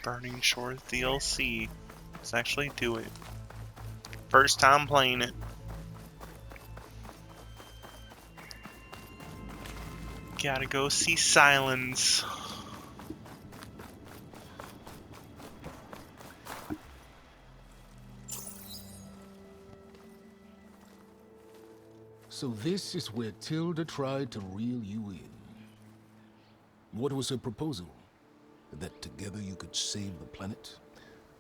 Burning Shores DLC. Let's actually do it. First time playing it. Gotta go see Sylens. So this is where Tilda tried to reel you in. What was her proposal? That together you could save the planet?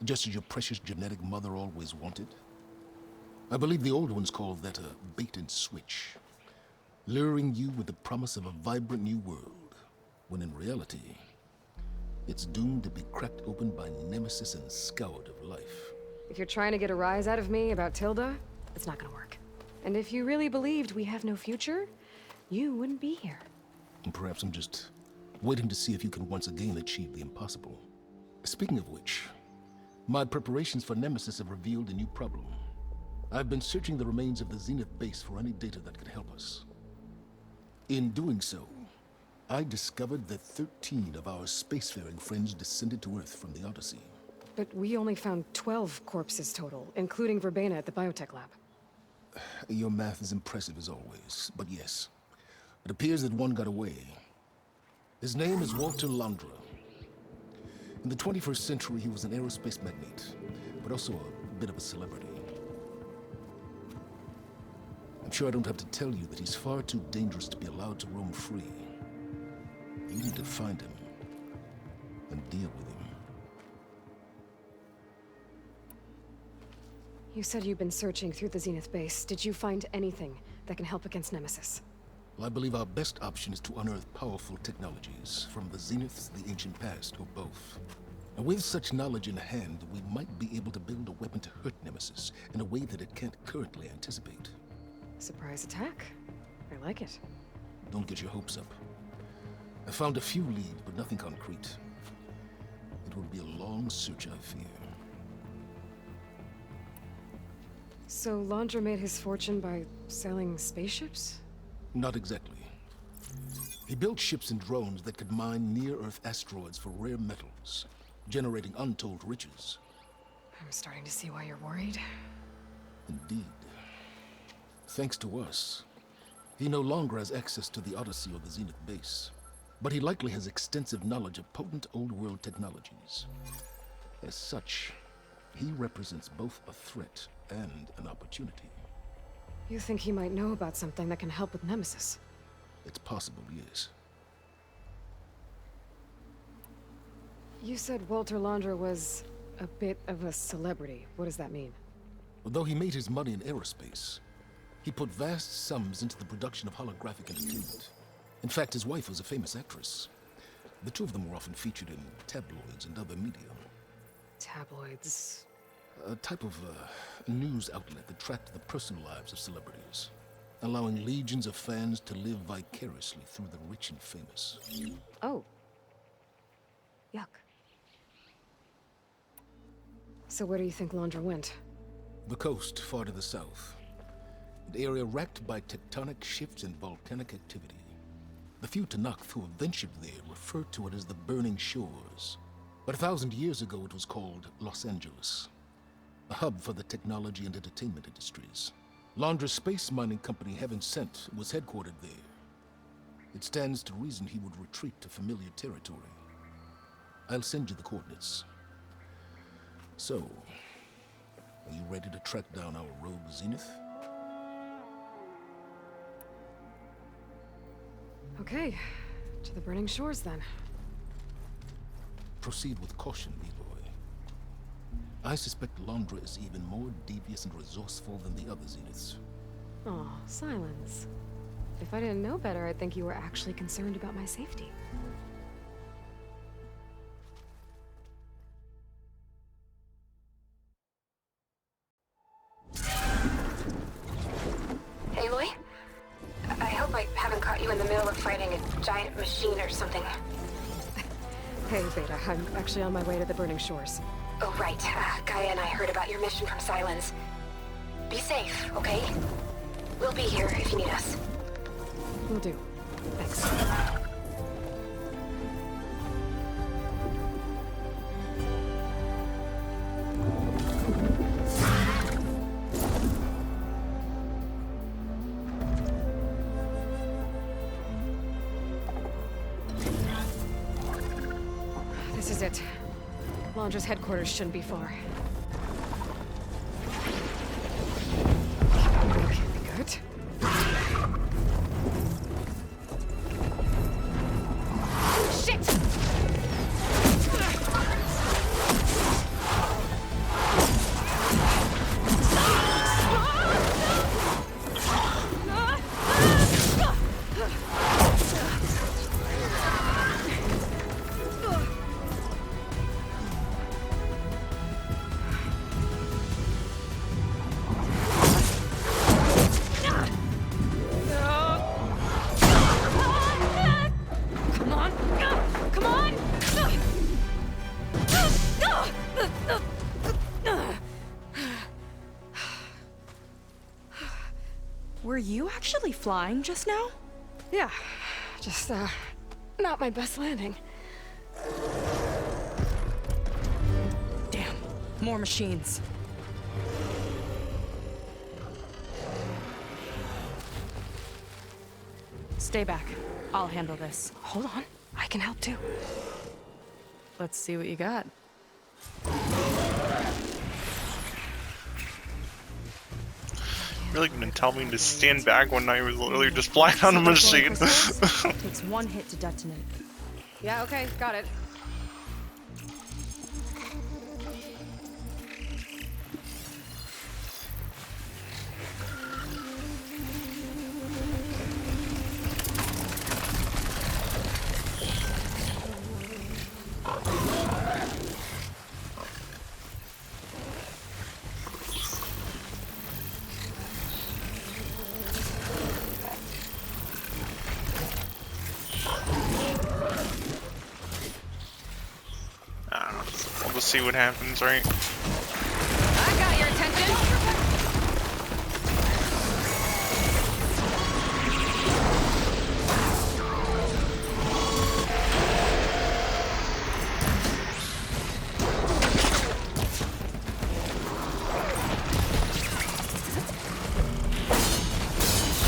Just as your precious genetic mother always wanted? I believe the old ones called that a bait and switch. Luring you with the promise of a vibrant new world, when in reality, it's doomed to be cracked open by Nemesis and scoured of life. If you're trying to get a rise out of me about Tilda, it's not gonna work. And if you really believed we have no future, you wouldn't be here. And perhaps I'm just waiting to see if you can once again achieve the impossible. Speaking of which, my preparations for Nemesis have revealed a new problem. I've been searching the remains of the Zenith base for any data that could help us. In doing so, I discovered that 13 of our spacefaring friends descended to Earth from the Odyssey. But we only found 12 corpses total, including Verbena at the biotech lab. Your math is impressive as always, but yes, it appears that one got away. His name is Walter Londra. In the 21st century, he was an aerospace magnate, but also a bit of a celebrity. I'm sure I don't have to tell you that he's far too dangerous to be allowed to roam free. You need to find him and deal with him. You said you've been searching through the Zenith base. Did you find anything that can help against Nemesis? Well, I believe our best option is to unearth powerful technologies from the Zeniths, the ancient past, or both. And with such knowledge in hand, we might be able to build a weapon to hurt Nemesis in a way that it can't currently anticipate. Surprise attack? I like it. Don't get your hopes up. I found a few leads, but nothing concrete. It will be a long search, I fear. So Londra made his fortune by selling spaceships? Not exactly. He built ships and drones that could mine near-Earth asteroids for rare metals, generating untold riches. I'm starting to see why you're worried. Indeed. Thanks to us, he no longer has access to the Odyssey or the Zenith base, but he likely has extensive knowledge of potent old-world technologies. As such, he represents both a threat and an opportunity. You think he might know about something that can help with Nemesis? It's possible, yes. You said Walter Londra was a bit of a celebrity. What does that mean? Although he made his money in aerospace, he put vast sums into the production of holographic entertainment. In fact, his wife was a famous actress. The two of them were often featured in tabloids and other media. Tabloids? A type of news outlet that tracked the personal lives of celebrities, allowing legions of fans to live vicariously through the rich and famous. Oh. Yuck. So where do you think Londra went? The coast, far to the south. An area racked by tectonic shifts and volcanic activity. The few Tanakh who have ventured there refer to it as the Burning Shores. But 1,000 years ago it was called Los Angeles, a hub for the technology and entertainment industries. Londra's space mining company, Heaven Sent, was headquartered there. It stands to reason he would retreat to familiar territory. I'll send you the coordinates. So, are you ready to track down our rogue Zenith? Okay, to the Burning Shores then. Proceed with caution, B-boy. I suspect Londra is even more devious and resourceful than the other Zeniths. Aw, Sylens. If I didn't know better, I'd think you were actually concerned about my safety. Aloy? I hope I haven't caught you in the middle of fighting a giant machine or something. Hey, Beta, I'm actually on my way to the Burning Shores. Oh, right. Gaia and I heard about your mission from Sylens. Be safe, okay? We'll be here if you need us. Will do. Thanks. This is it. Launder's headquarters shouldn't be far. Can't be good. Shit! Were you actually flying just now? Yeah, just, not my best landing. Damn, more machines. Stay back. I'll handle this. Hold on, I can help too. Let's see what you got. Really gonna tell me to stand back when I was literally just flying on a machine. Takes one hit to detonate. Yeah, okay, got it. We'll just see what happens, right? I got your attention.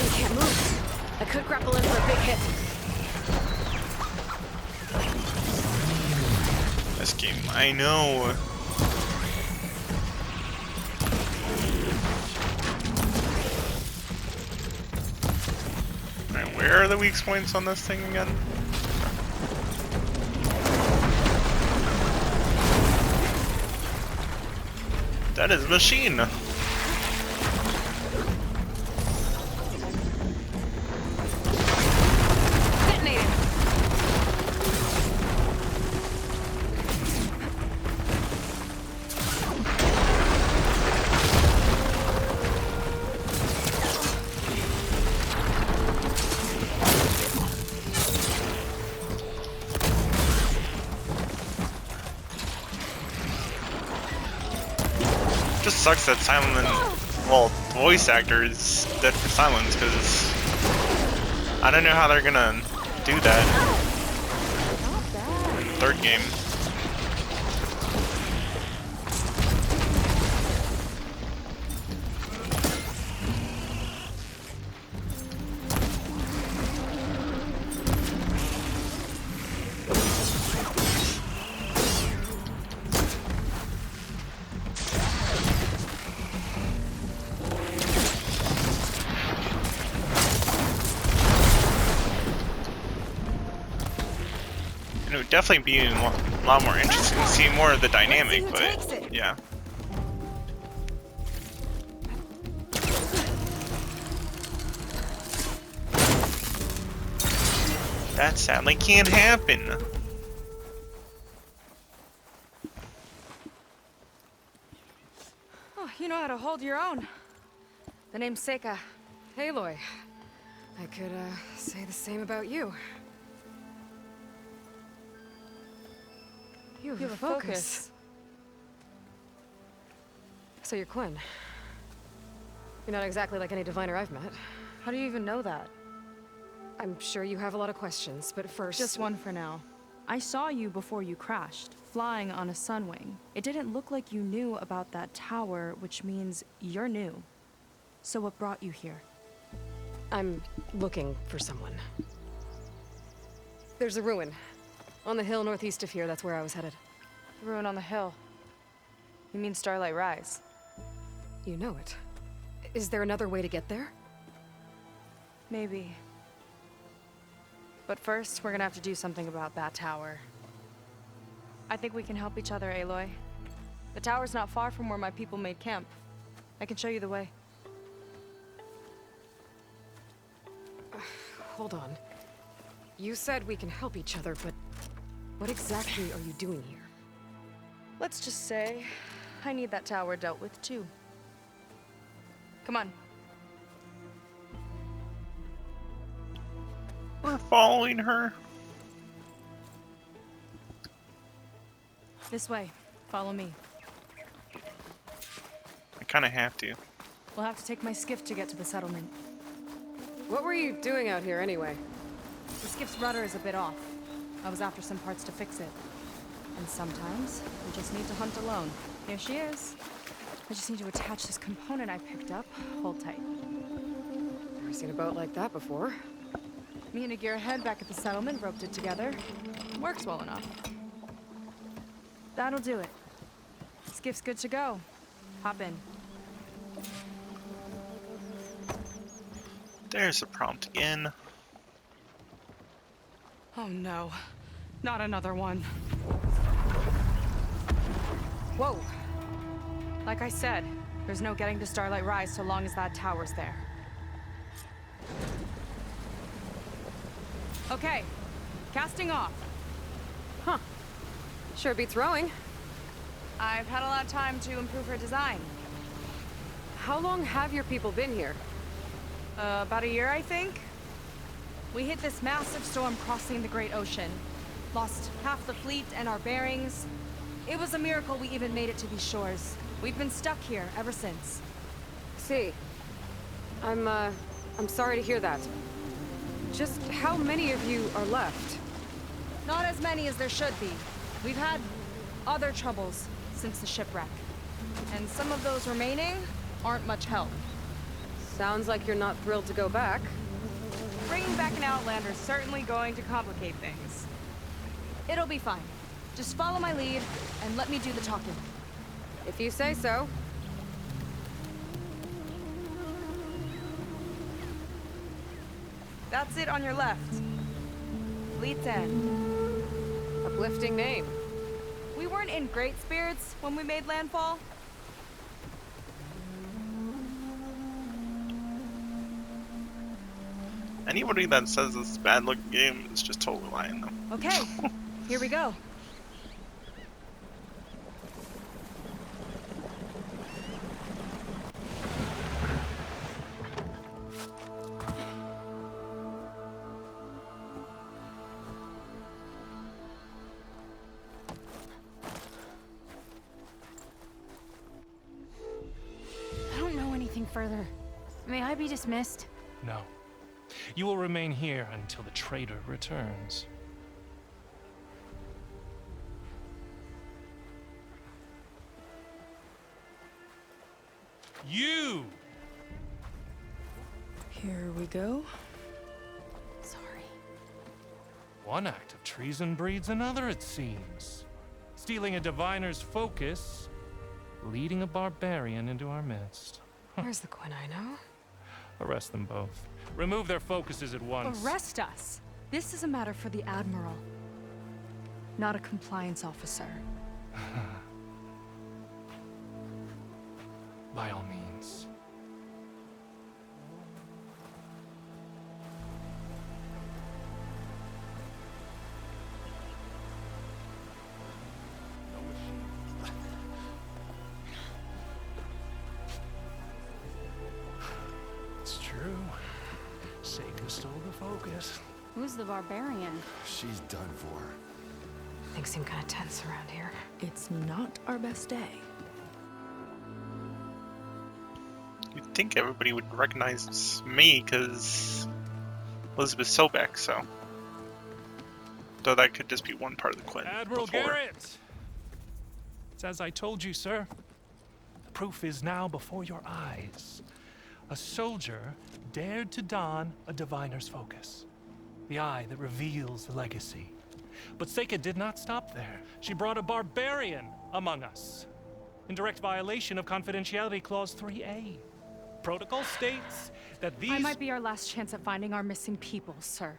I can't move. I could grapple in for a big hit. This game, I know. Alright, where are the weak points on this thing again? That is a machine! Detonated. Just sucks that well, voice actor is dead for Sylens, because I don't know how they're gonna do that. Not bad. Third game. It would definitely be a lot more interesting to see more of the dynamic, but yeah. That sadly can't happen. Oh, you know how to hold your own. The name's Seyka. Aloy. I could, say the same about you. You have a focus. So you're Quinn. You're not exactly like any diviner I've met. How do you even know that? I'm sure you have a lot of questions, but first... Just one for now. I saw you before you crashed, flying on a sunwing. It didn't look like you knew about that tower, which means you're new. So what brought you here? I'm looking for someone. There's a ruin. On the hill northeast of here, that's where I was headed. The ruin on the hill. You mean Starlight Rise? You know it. Is there another way to get there? Maybe. But first, we're gonna have to do something about that tower. I think we can help each other, Aloy. The tower's not far from where my people made camp. I can show you the way. Hold on. You said we can help each other, but what exactly are you doing here? Let's just say, I need that tower dealt with too. Come on. We're following her. This way. Follow me. I kind of have to. We'll have to take my skiff to get to the settlement. What were you doing out here anyway? The skiff's rudder is a bit off. I was after some parts to fix it. And sometimes, we just need to hunt alone. Here she is. I just need to attach this component I picked up. Hold tight. Never seen a boat like that before. Me and a gearhead back at the settlement roped it together. Works well enough. That'll do it. Skiff's good to go. Hop in. There's a prompt again. Oh no. Not another one. Whoa! Like I said, there's no getting to Starlight Rise so long as that tower's there. Okay, casting off. Huh. Sure beats rowing. I've had a lot of time to improve her design. How long have your people been here? About a year, I think. We hit this massive storm crossing the Great Ocean. Lost half the fleet and our bearings. It was a miracle we even made it to these shores. We've been stuck here ever since. See. I'm sorry to hear that. Just how many of you are left? Not as many as there should be. We've had other troubles since the shipwreck. And some of those remaining aren't much help. Sounds like you're not thrilled to go back. Bringing back an Outlander's certainly going to complicate things. It'll be fine. Just follow my lead and let me do the talking. If you say so. That's it on your left. Fleet's End. Uplifting name. We weren't in great spirits when we made landfall. Anybody that says this is a bad looking game is just totally lying though. Okay, here we go. I don't know anything further. May I be dismissed? No. You will remain here until the traitor returns. You! Here we go. Sorry. One act of treason breeds another, it seems. Stealing a diviner's focus, leading a barbarian into our midst. Where's the Quinino? Arrest them both. Remove their focuses at once. Arrest us. This is a matter for the Admiral, not a compliance officer. By all means. It's true. Seyka stole the focus. Who's the barbarian? She's done for. Things seem kind of tense around here. It's not our best day. You'd think everybody would recognize me because Elizabeth Sobek, so. Though that could just be one part of the Quinn. Admiral before. Gerrit! It's as I told you, sir. The proof is now before your eyes. A soldier dared to don a diviner's focus. The eye that reveals the legacy. But Seyka did not stop there. She brought a barbarian among us, in direct violation of Confidentiality Clause 3A. Protocol states that these... I might be our last chance at finding our missing people, sir.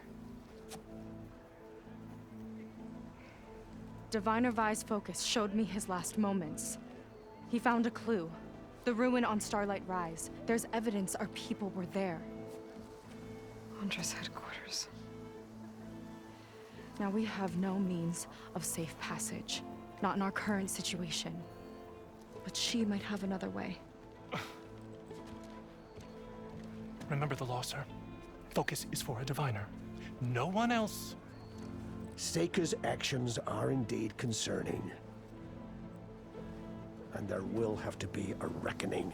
Diviner Vi's focus showed me his last moments. He found a clue. The ruin on Starlight Rise. There's evidence our people were there. Huntress headquarters. Now we have no means of safe passage. Not in our current situation. But she might have another way. Remember the law, sir. Focus is for a diviner. No one else. Seyka's actions are indeed concerning. And there will have to be a reckoning.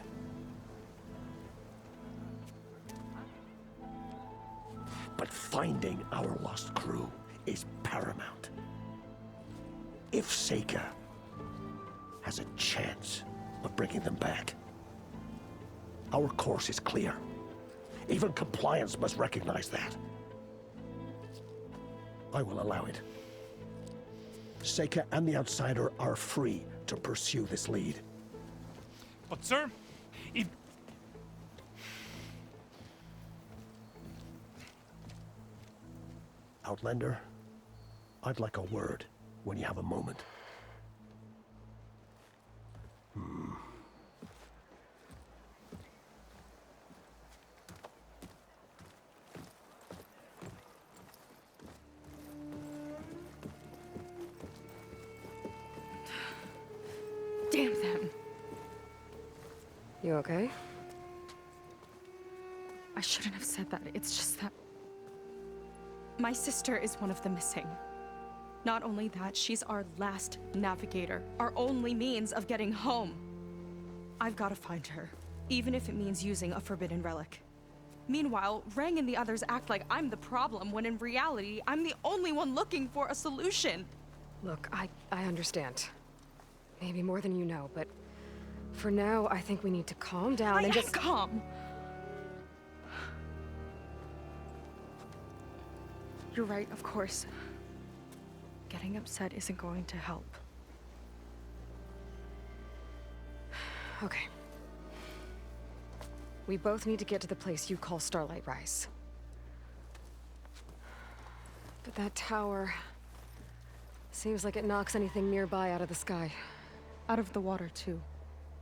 But finding our lost crew is paramount. If Seyka has a chance of bringing them back, our course is clear. Even compliance must recognize that. I will allow it. Seyka and the Outsider are free to pursue this lead. But, sir, if... Outlander, I'd like a word when you have a moment. Damn them. You okay? I shouldn't have said that. It's just that... my sister is one of the missing. Not only that, she's our last navigator. Our only means of getting home. I've got to find her. Even if it means using a forbidden relic. Meanwhile, Rang and the others act like I'm the problem, when in reality, I'm the only one looking for a solution. Look, I understand. Maybe more than you know, but for now, I think we need to calm down and just... calm! You're right, of course. Getting upset isn't going to help. Okay. We both need to get to the place you call Starlight Rise. But that tower... seems like it knocks anything nearby out of the sky. Out of the water, too.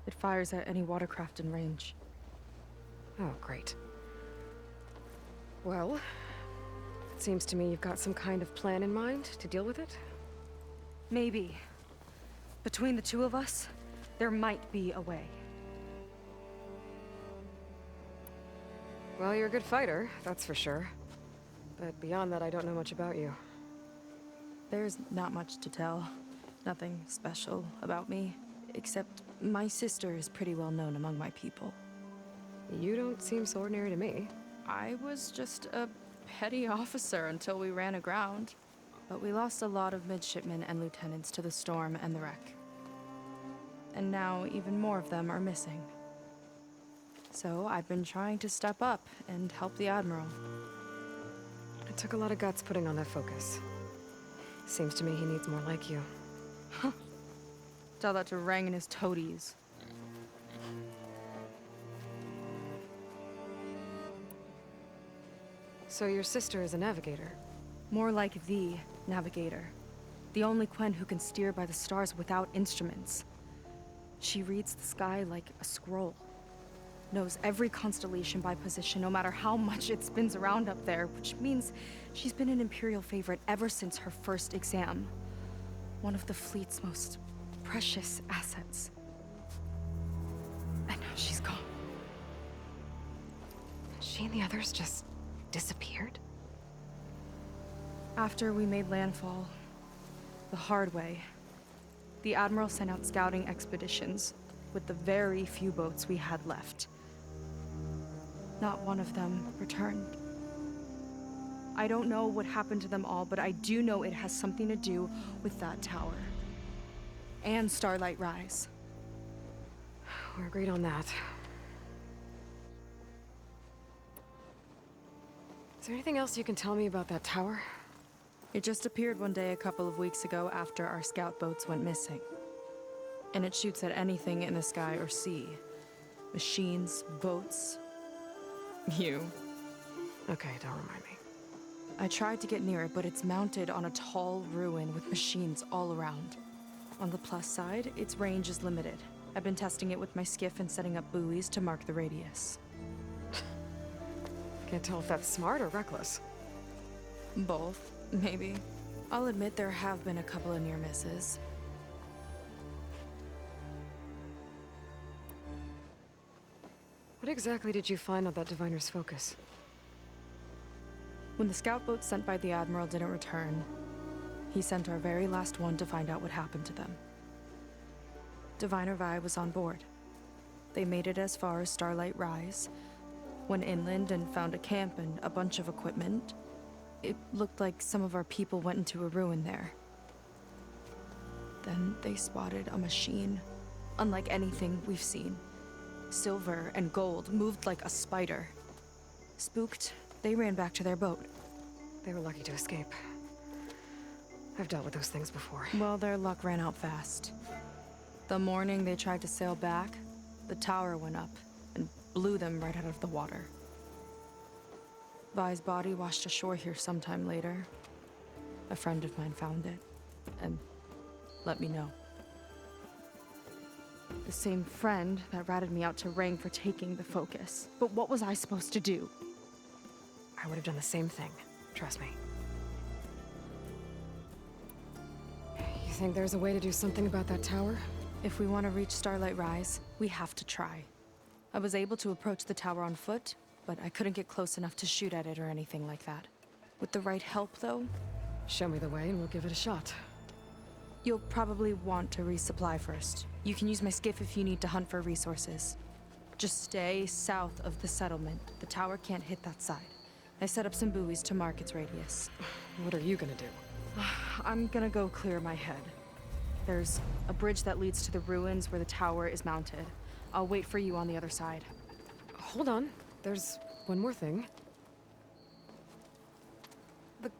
It fires at any watercraft in range. Oh, great. Well, it seems to me you've got some kind of plan in mind to deal with it? Maybe. Between the two of us, there might be a way. Well, you're a good fighter, that's for sure. But beyond that, I don't know much about you. There's not much to tell. Nothing special about me. Except my sister is pretty well known among my people. You don't seem so ordinary to me. I was just a petty officer until we ran aground. But we lost a lot of midshipmen and lieutenants to the storm and the wreck. And now even more of them are missing. So I've been trying to step up and help the Admiral. It took a lot of guts putting on that focus. Seems to me he needs more like you. Tell that to Rang and his toadies. So your sister is a navigator? More like the navigator. The only Quen who can steer by the stars without instruments. She reads the sky like a scroll. Knows every constellation by position, no matter how much it spins around up there, which means she's been an Imperial favorite ever since her first exam. One of the fleet's most precious assets. And now she's gone. She and the others just disappeared? After we made landfall, the hard way, the Admiral sent out scouting expeditions with the very few boats we had left. Not one of them returned. I don't know what happened to them all, but I do know it has something to do with that tower. And Starlight Rise. We're agreed on that. Is there anything else you can tell me about that tower? It just appeared one day a couple of weeks ago after our scout boats went missing. And it shoots at anything in the sky or sea. Machines, boats. You. Okay, don't remind me. I tried to get near it, but it's mounted on a tall ruin with machines all around. On the plus side, its range is limited. I've been testing it with my skiff and setting up buoys to mark the radius. Can't tell if that's smart or reckless. Both, maybe. I'll admit there have been a couple of near misses. What exactly did you find on that diviner's focus? When the scout boat sent by the Admiral didn't return, he sent our very last one to find out what happened to them. Diviner Vi was on board. They made it as far as Starlight Rise, went inland and found a camp and a bunch of equipment. It looked like some of our people went into a ruin there. Then they spotted a machine, unlike anything we've seen. Silver and gold, moved like a spider. Spooked, they ran back to their boat. They were lucky to escape. I've dealt with those things before. Well, their luck ran out fast. The morning they tried to sail back, the tower went up and blew them right out of the water. Vi's body washed ashore here sometime later. A friend of mine found it and let me know. The same friend that ratted me out to Rang for taking the focus. But what was I supposed to do? I would have done the same thing. Trust me. You think there's a way to do something about that tower? If we want to reach Starlight Rise, we have to try. I was able to approach the tower on foot, but I couldn't get close enough to shoot at it or anything like that. With the right help, though, Show me the way and we'll give it a shot. you'll probably want to resupply first. You can use my skiff if you need to hunt for resources. Just stay south of the settlement. The tower can't hit that side. I set up some buoys to mark its radius. What are you gonna do? I'm gonna go clear my head. There's a bridge that leads to the ruins where the tower is mounted. I'll wait for you on the other side. Hold on. There's one more thing.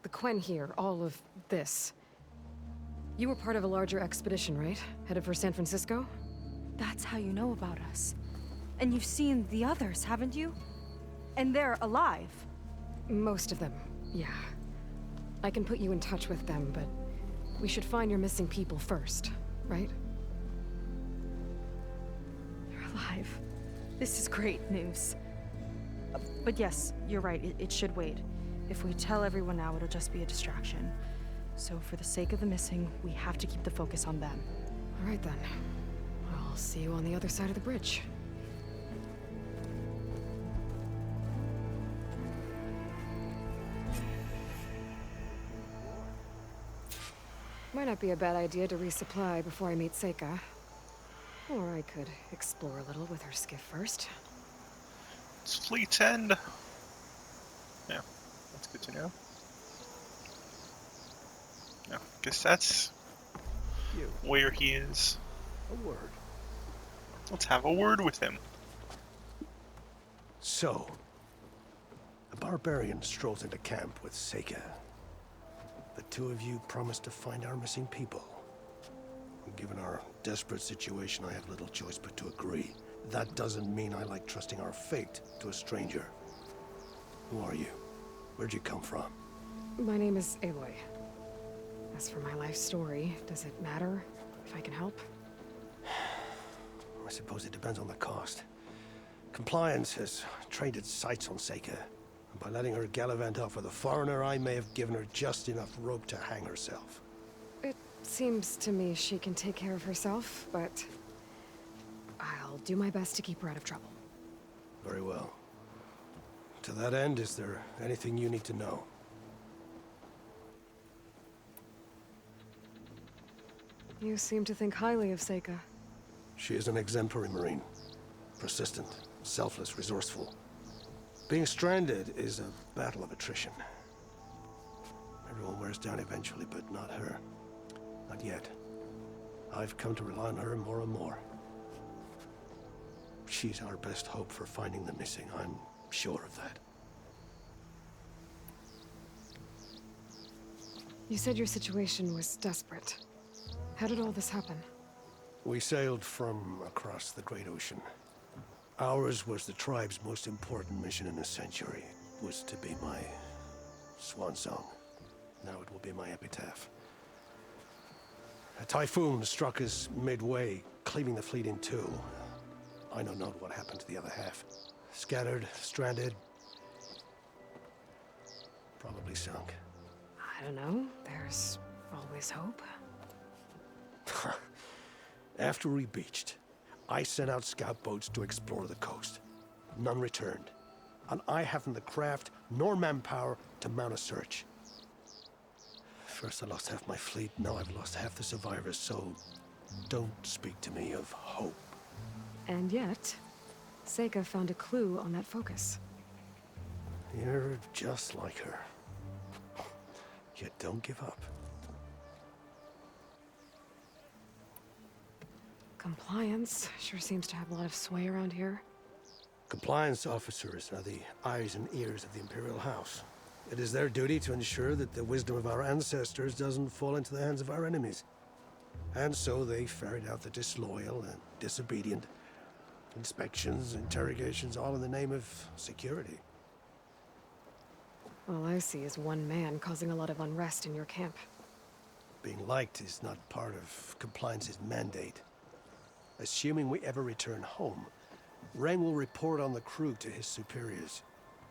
The Quen here, all of this. You were part of a larger expedition, right? Headed for San Francisco? That's how you know about us. And you've seen the others, haven't you? And they're alive. Most of them, yeah. I can put you in touch with them, but we should find your missing people first, right? They're alive. This is great news. But yes, you're right, it should wait. If we tell everyone now, it'll just be a distraction. So for the sake of the missing, we have to keep the focus on them. All right then. I'll see you on the other side of the bridge. Might not be a bad idea to resupply before I meet Seyka. Or I could explore a little with her skiff first. It's Fleet's End. Yeah, that's good to know. Yeah, guess that's where he is. A word. Let's have a word with him. So, a barbarian strolls into camp with Seyka. The two of you promised to find our missing people. Given our desperate situation, I have little choice but to agree. That doesn't mean I like trusting our fate to a stranger. Who are you? Where'd you come from? My name is Aloy. As for my life story, does it matter if I can help? I suppose it depends on the cost. Compliance has trained its sights on Seyka. And by letting her gallivant off with a foreigner, I may have given her just enough rope to hang herself. It seems to me she can take care of herself, but I'll do my best to keep her out of trouble. Very well. To that end, is there anything you need to know? You seem to think highly of Seyka. She is an exemplary Marine. Persistent, selfless, resourceful. Being stranded is a battle of attrition. Everyone wears down eventually, but not her. Not yet. I've come to rely on her more and more. She's our best hope for finding the missing, I'm sure of that. You said your situation was desperate. How did all this happen? We sailed from across the Great Ocean. Ours was the tribe's most important mission in a century. It was to be my swan song. Now it will be my epitaph. A typhoon struck us midway, cleaving the fleet in two. I know not what happened to the other half. Scattered, stranded, probably sunk. I don't know. There's always hope. After we beached, I sent out scout boats to explore the coast. None returned. And I haven't the craft nor manpower to mount a search. First I lost half my fleet, now I've lost half the survivors, so don't speak to me of hope. And yet, Seyka found a clue on that focus. You're just like her. Yet don't give up. Compliance sure seems to have a lot of sway around here. Compliance officers are the eyes and ears of the Imperial House. It is their duty to ensure that the wisdom of our ancestors doesn't fall into the hands of our enemies. And so they ferret out the disloyal and disobedient. Inspections, interrogations, all in the name of security. All I see is one man causing a lot of unrest in your camp. Being liked is not part of Compliance's mandate. Assuming we ever return home, Rang will report on the crew to his superiors.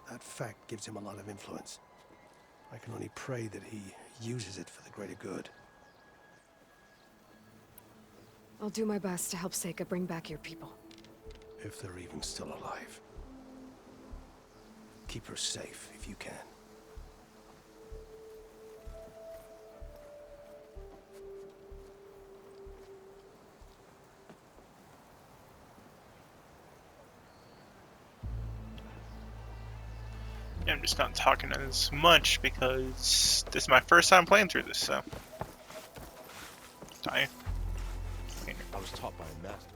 That fact gives him a lot of influence. I can only pray that he uses it for the greater good. I'll do my best to help Seyka bring back your people. If they're even still alive. Keep her safe if you can. Yeah, I'm just not talking as much because this is my first time playing through this, so. I was taught by a master.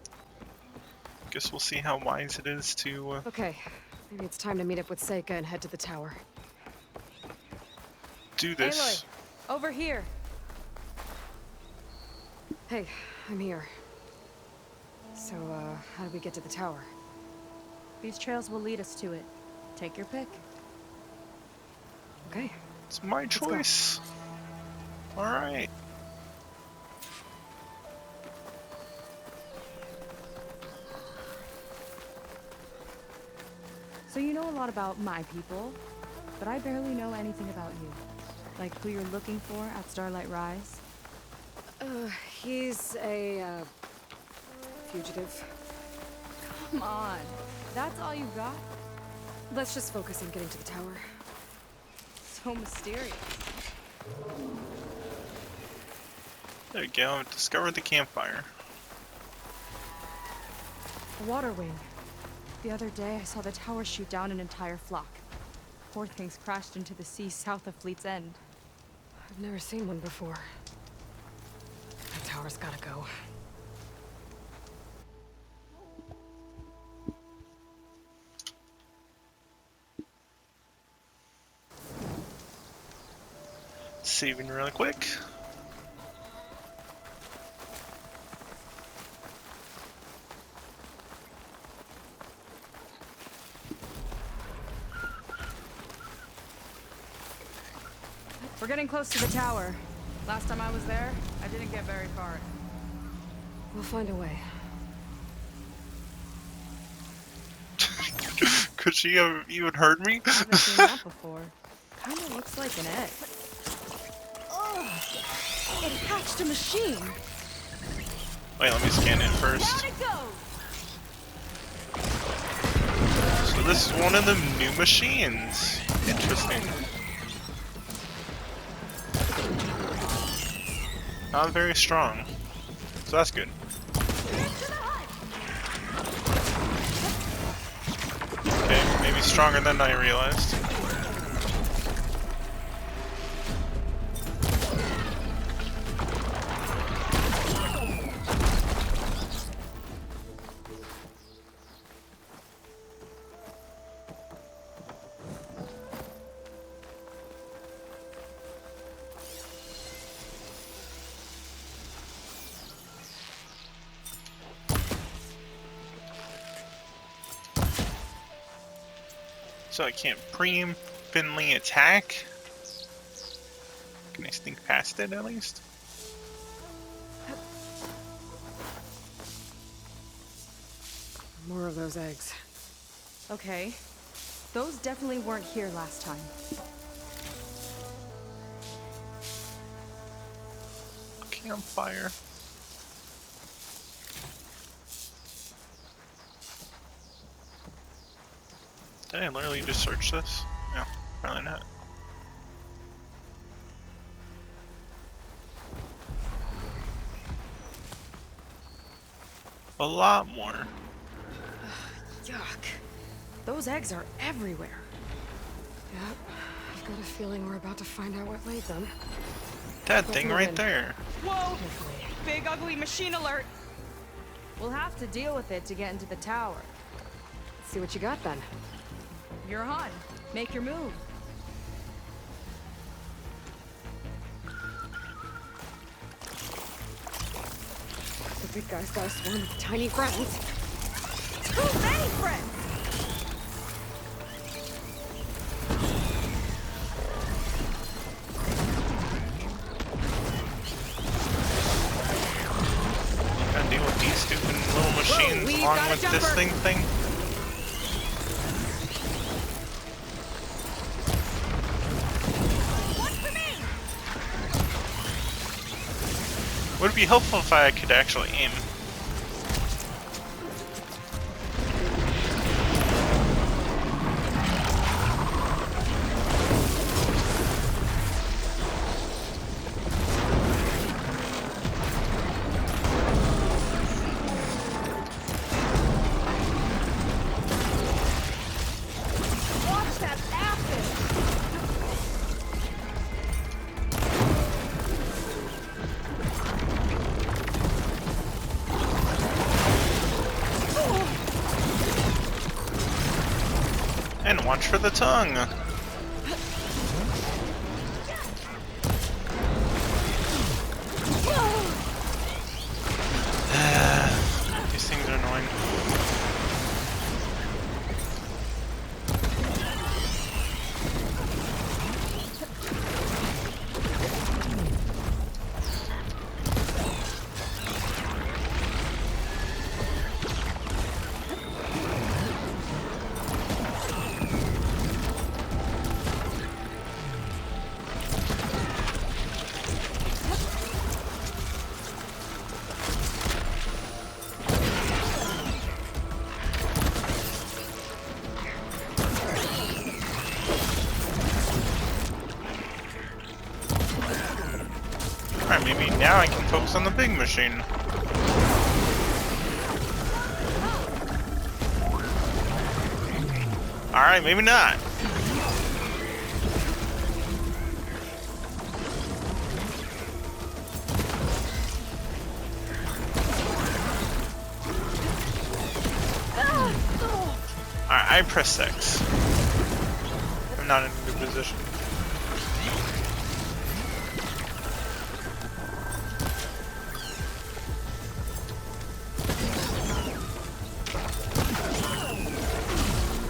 guess we'll see how wise it is to. Okay, maybe it's time to meet up with Seyka and head to the tower. Do this. Aloy, over here. Hey, I'm here. So, how do we get to the tower? These trails will lead us to it. Take your pick. Okay. It's my go. choice. Alright. So you know a lot about my people, but I barely know anything about you. Like who you're looking for at Starlight Rise. He's a, fugitive. Come on, that's all you got? Let's just focus on getting to the tower. So mysterious. There you go. Discover the campfire. A water wing. The other day, I saw the tower shoot down an entire flock. Poor things crashed into the sea south of Fleet's End. I've never seen one before. That tower's gotta go. Saving really quick. We're getting close to the tower. Last time I was there, I didn't get very far. We'll find a way. Could she have even heard me? I haven't seen that before. Kinda looks like an egg. Oh, it hatched a machine. Wait, let me scan it first. Down it goes. So this is one of the new machines. Interesting. Not very strong. So that's good. Okay, maybe stronger than I realized. So I can't pre-infinitely attack? Can I sneak past it at least? More of those eggs. Okay. Those definitely weren't here last time. Campfire. Did I literally just search this? No, probably not. A lot more. Yuck. Those eggs are everywhere. Yep. I've got a feeling we're about to find out what laid them. That thing right there. Whoa! Hopefully. Big ugly machine alert! We'll have to deal with it to get into the tower. Let's see what you got then. You're on. Make your move. The big guy's got a swarm of tiny friends. Too many friends! Gotta deal with these stupid little machines Whoa, along with this thing. Would it be helpful if I could actually aim? Watch that acid! And watch for the tongue. These things are annoying. Alright, maybe now I can focus on the big machine. Alright, maybe not. Alright, I press X. I'm not in a good position.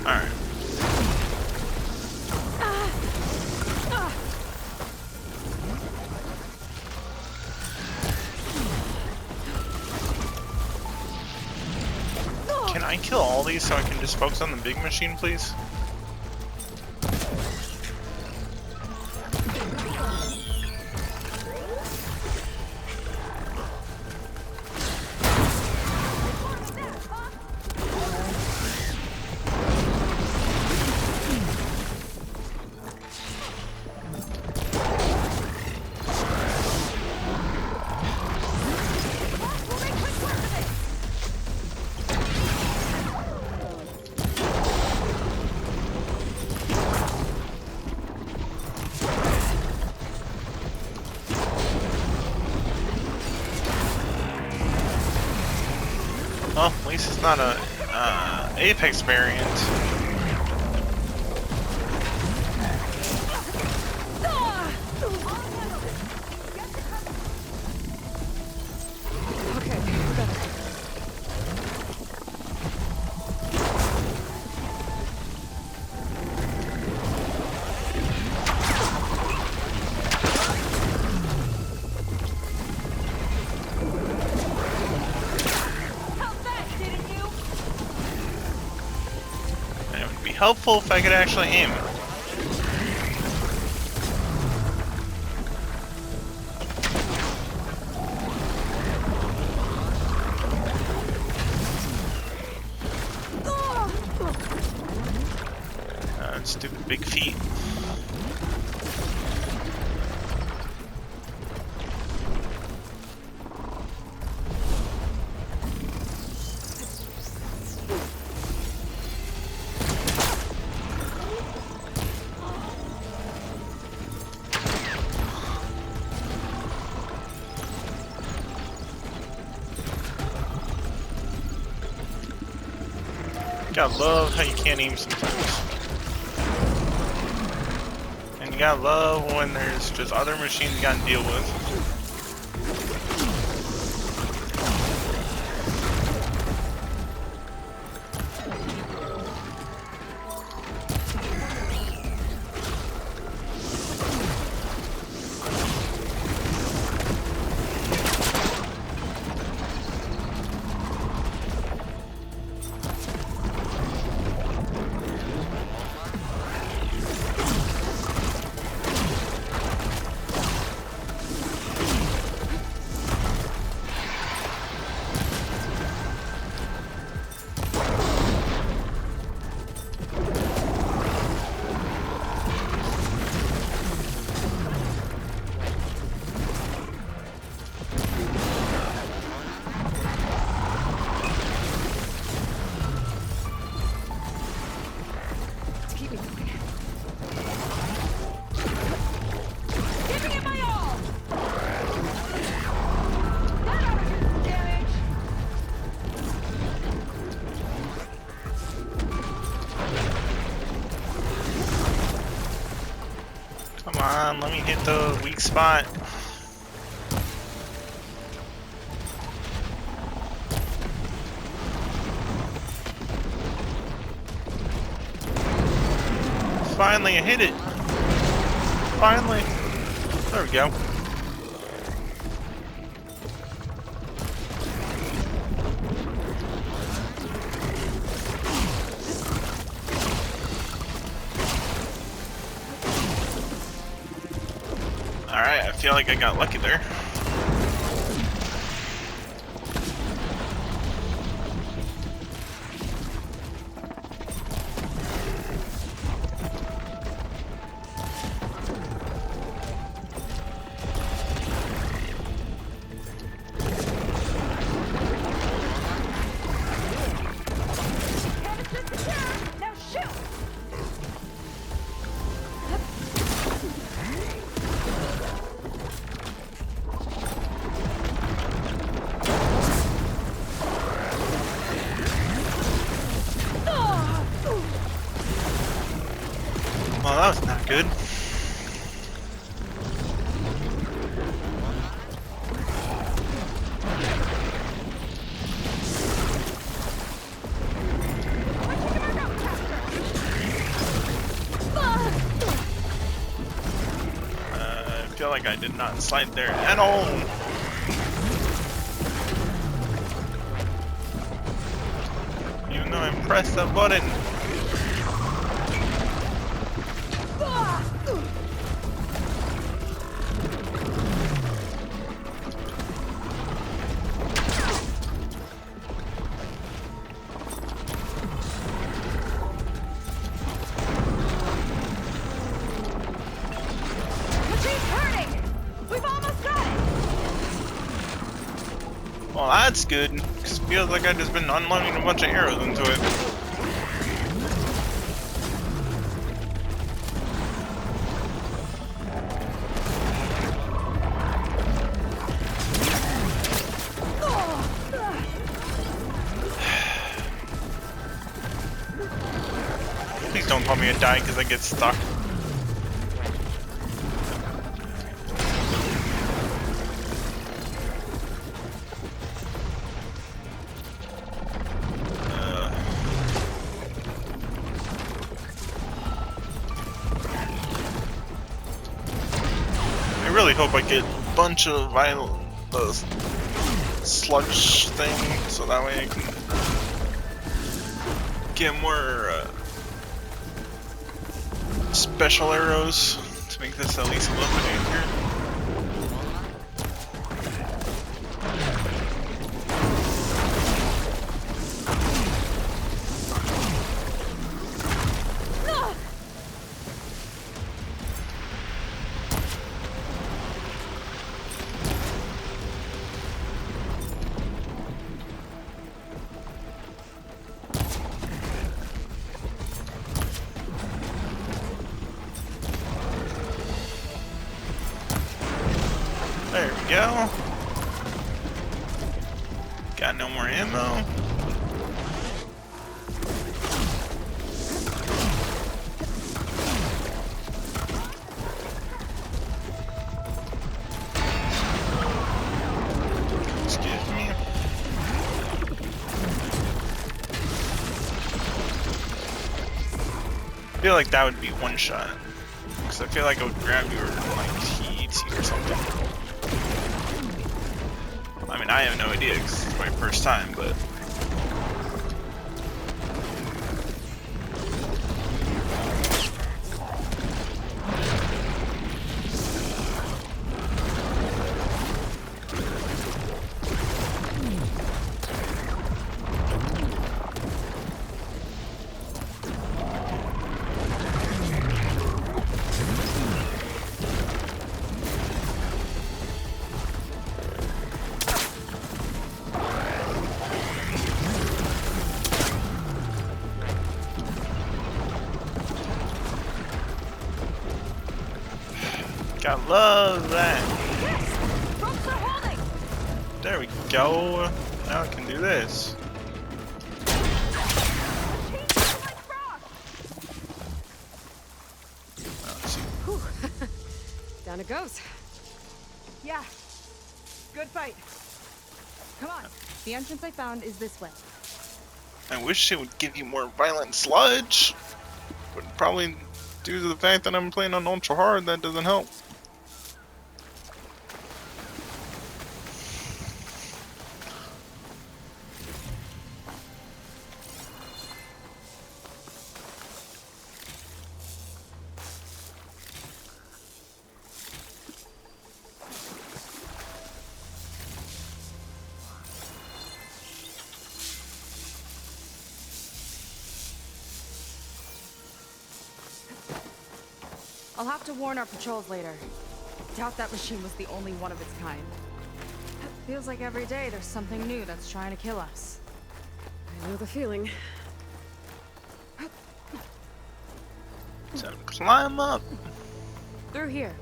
Alright. Can I kill all these so I can just focus on the big machine, please? Well, at least it's not a Apex variant. Okay, better. helpful if I could actually aim. Stupid big feet. Gotta love how you can't aim sometimes. And you gotta love when there's just other machines you gotta deal with. Come on, let me hit the weak spot. Finally, I hit it. Finally. There we go. Alright, I feel like I got lucky there. Well, that was not good. I feel like I did not slide there at all. Even though I pressed the button. Well, that's good, because it feels like I've just been unloading a bunch of arrows into it. Please don't tell me I die because I get stuck. I really hope I get a bunch of sludge thing, so that way I can get more special arrows to make this at least a little bit easier. There we go. Got no more ammo. Excuse me. I feel like that would be one shot. Because I feel like I would grab you or like hit you or something. I mean, I have no idea because it's my first time, but... I love that. Ropes are holding. There we go. Now I can do this. Let's see. Whew. Down it goes. Yeah. Good fight. Come on. The entrance I found is this way. I wish it would give you more violent sludge, but probably due to the fact that I'm playing on ultra hard, that doesn't help. I'll have to warn our patrols later. Doubt that machine was the only one of its kind. Feels like every day there's something new that's trying to kill us. I know the feeling. So climb up. Through here.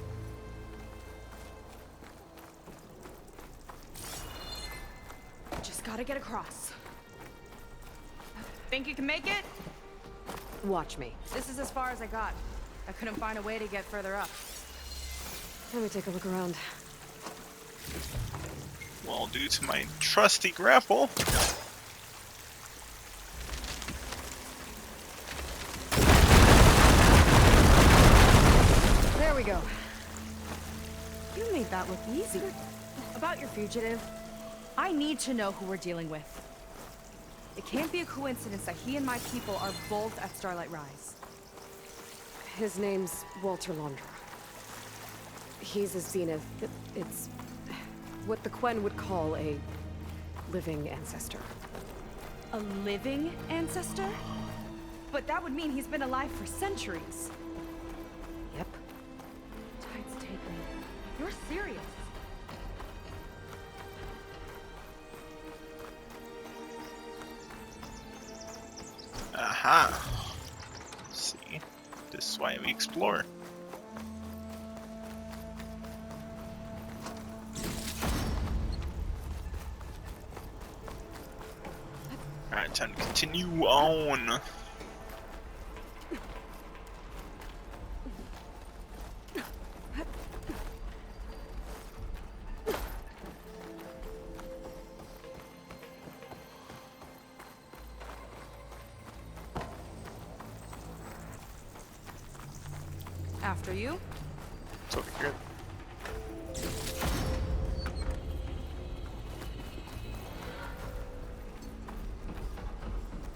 Just gotta get across. Think you can make it? Watch me. This is as far as I got. I couldn't find a way to get further up. Let me take a look around. Well, due to my trusty grapple. There we go. You made that look easy. About your fugitive, I need to know who we're dealing with. It can't be a coincidence that he and my people are both at Starlight Rise. His name's Walter Londra. He's a Zenith. It's what the Quen would call a living ancestor. A living ancestor? But that would mean he's been alive for centuries. Yep. Tides take me. You're serious. Aha. See, this is why we explore. Alright, time to continue on. After you. It's over here.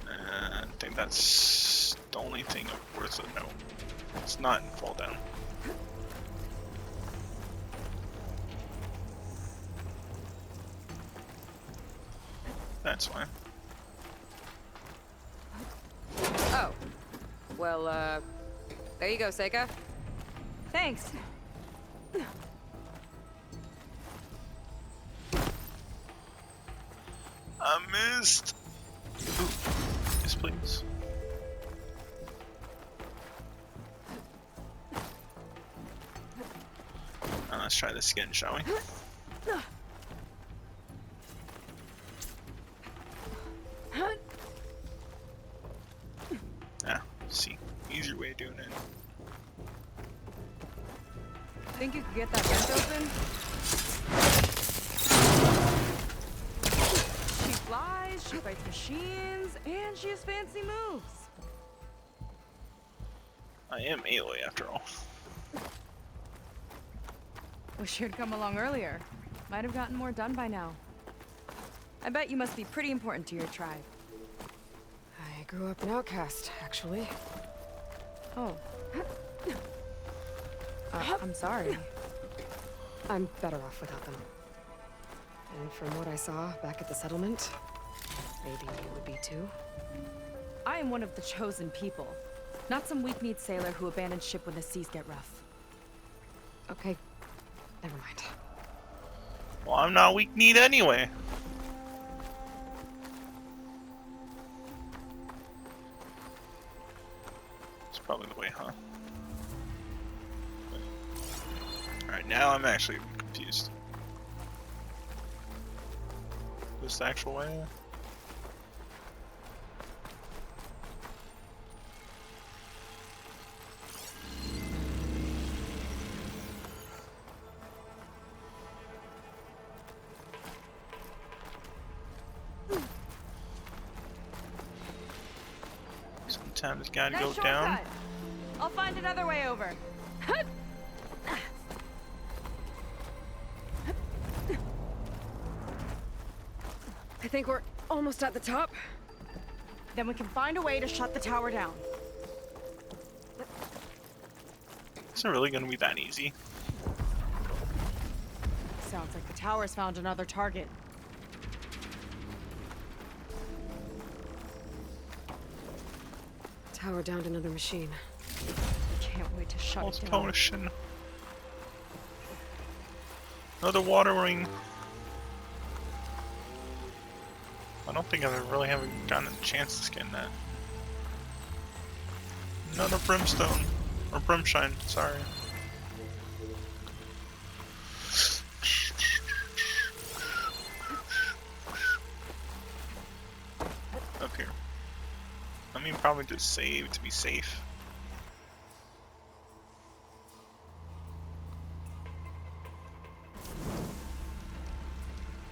I think that's the only thing worth a note. It's not fall down. That's fine. Oh. Well, there you go, Seyka. Thanks. I missed. Ooh. Yes, please. Let's try this again, shall we? Ah, see, easier way of doing it. Think you could get that vent open? She flies, she fights machines, and she has fancy moves. I am Aloy after all. Wish you'd come along earlier. Might have gotten more done by now. I bet you must be pretty important to your tribe. I grew up an outcast, actually. Oh. I'm sorry. I'm better off without them. And from what I saw back at the settlement, maybe you would be too. I am one of the chosen people. Not some weak-kneed sailor who abandons ship when the seas get rough. Okay, never mind. Well, I'm not weak-kneed anyway. It's probably the way, huh? Alright, now I'm actually confused. This the actual way? Sometimes gotta Nice go shortcut. down. I'll find another way over. I think we're almost at the top. Then we can find a way to shut the tower down. It's not really gonna be that easy. Sounds like the tower's found another target. Tower downed another machine. Can't wait to shut What's it down. potion? Another water ring. I don't think I've really haven't gotten a chance to skin that. Another brimstone. Or brimshine, sorry. Up here. I mean, probably just save to be safe.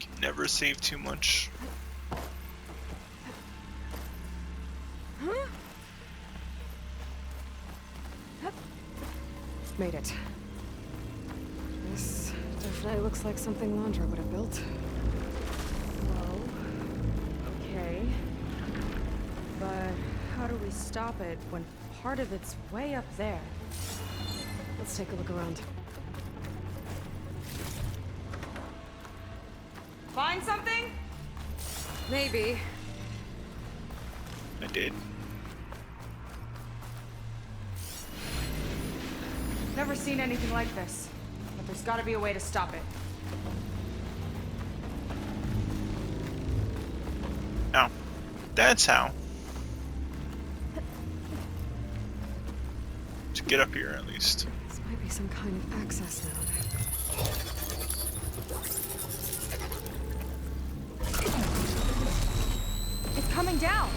Can never save too much. Made it. This definitely looks like something Landra would have built. Whoa. Okay. But how do we stop it when part of it's way up there? Let's take a look around. Find something? Maybe. I did. Never seen anything like this. But there's gotta be a way to stop it. Oh. That's how. To get up here, at least. This might be some kind of access node. It's coming down!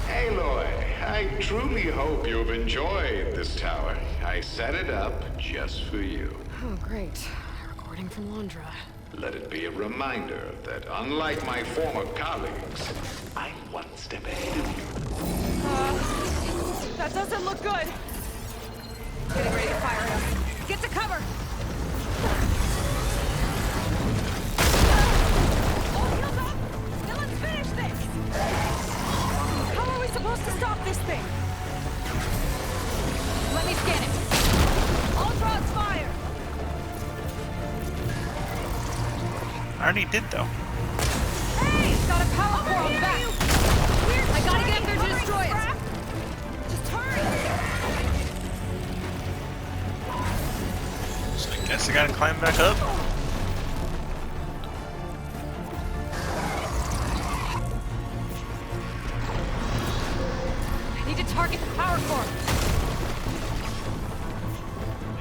Aloy, I truly hope you've enjoyed this tower. I set it up just for you. Oh, great. A recording from Landra. Let it be a reminder that unlike my former colleagues, I'm one step ahead of you. That doesn't look good! Getting ready to fire him. Get to cover! All healed up! Now let's finish this! How are we supposed to stop this thing? Let me Scan it. Ultron's fire. I already did though. Hey, it's got a power core on the back. I gotta get up there to destroy it. Just hurry. So I guess I gotta climb back up. I need to target the power core.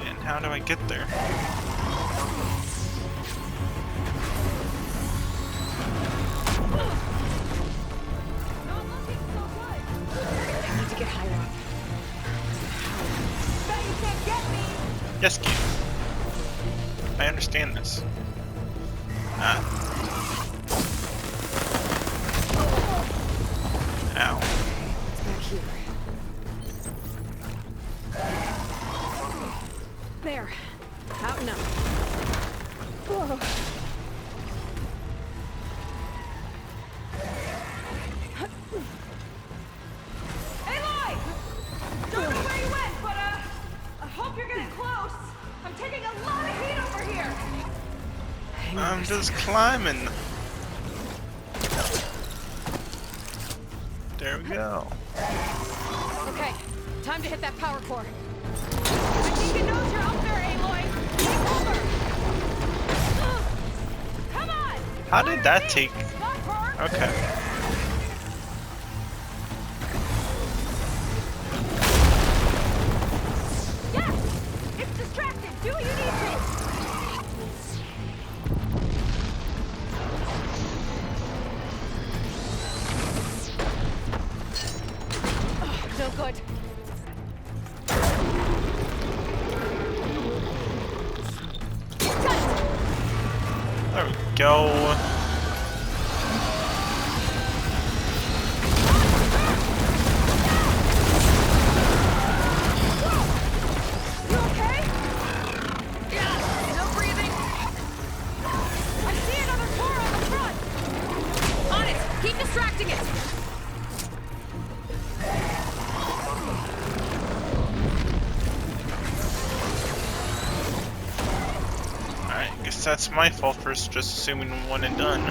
And how do I get there? Not looking so good. I need to get higher up. Bet you can't get me. Yes, Keith. I understand this. Ah. Ow. It's back here. There. Out and up. Whoa. Aloy! Don't know where you went, but I hope you're getting close. I'm taking a lot of heat over here. Hang on I'm a just sec. climbing. There we go. Okay, time to hit that power core. I think it knows you're up there, Aloy. Take over. Come on! How did that take? Not her. Okay. Yes! It's distracted. Do what you need to. No good. There we go. You okay? Yeah, no breathing. I see another core on the front. On it. Keep distracting it. Alright, guess that's my fault for just assuming one and done.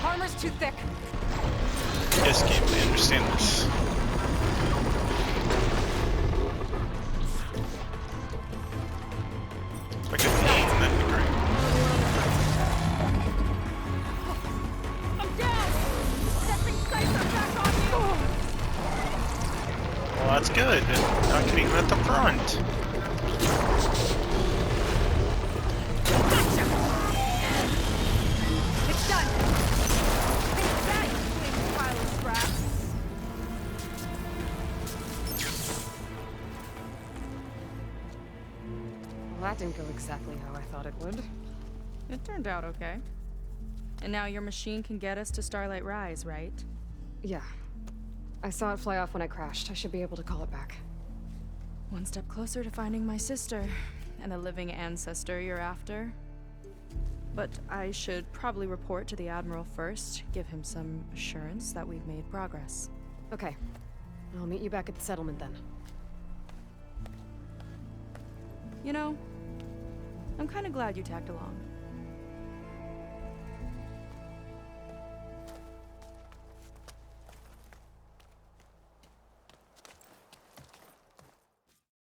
Armor's too thick. Yes, game, I understand this. If I could aim, that'd be great. I'm down. Setting sights are back on you. Well, that's good. Now I can aim at the front. Gotcha. It's done. Take that, you big pile of scraps. Well, that didn't go exactly how I thought it would. It turned out okay. And now your machine can get us to Starlight Rise, right? Yeah. I saw it fly off when I crashed. I should be able to call it back. One step closer to finding my sister and the living ancestor you're after. But I should probably report to the Admiral first, give him some assurance that we've made progress. Okay. I'll meet you back at the settlement then. You know, I'm kind of glad you tagged along.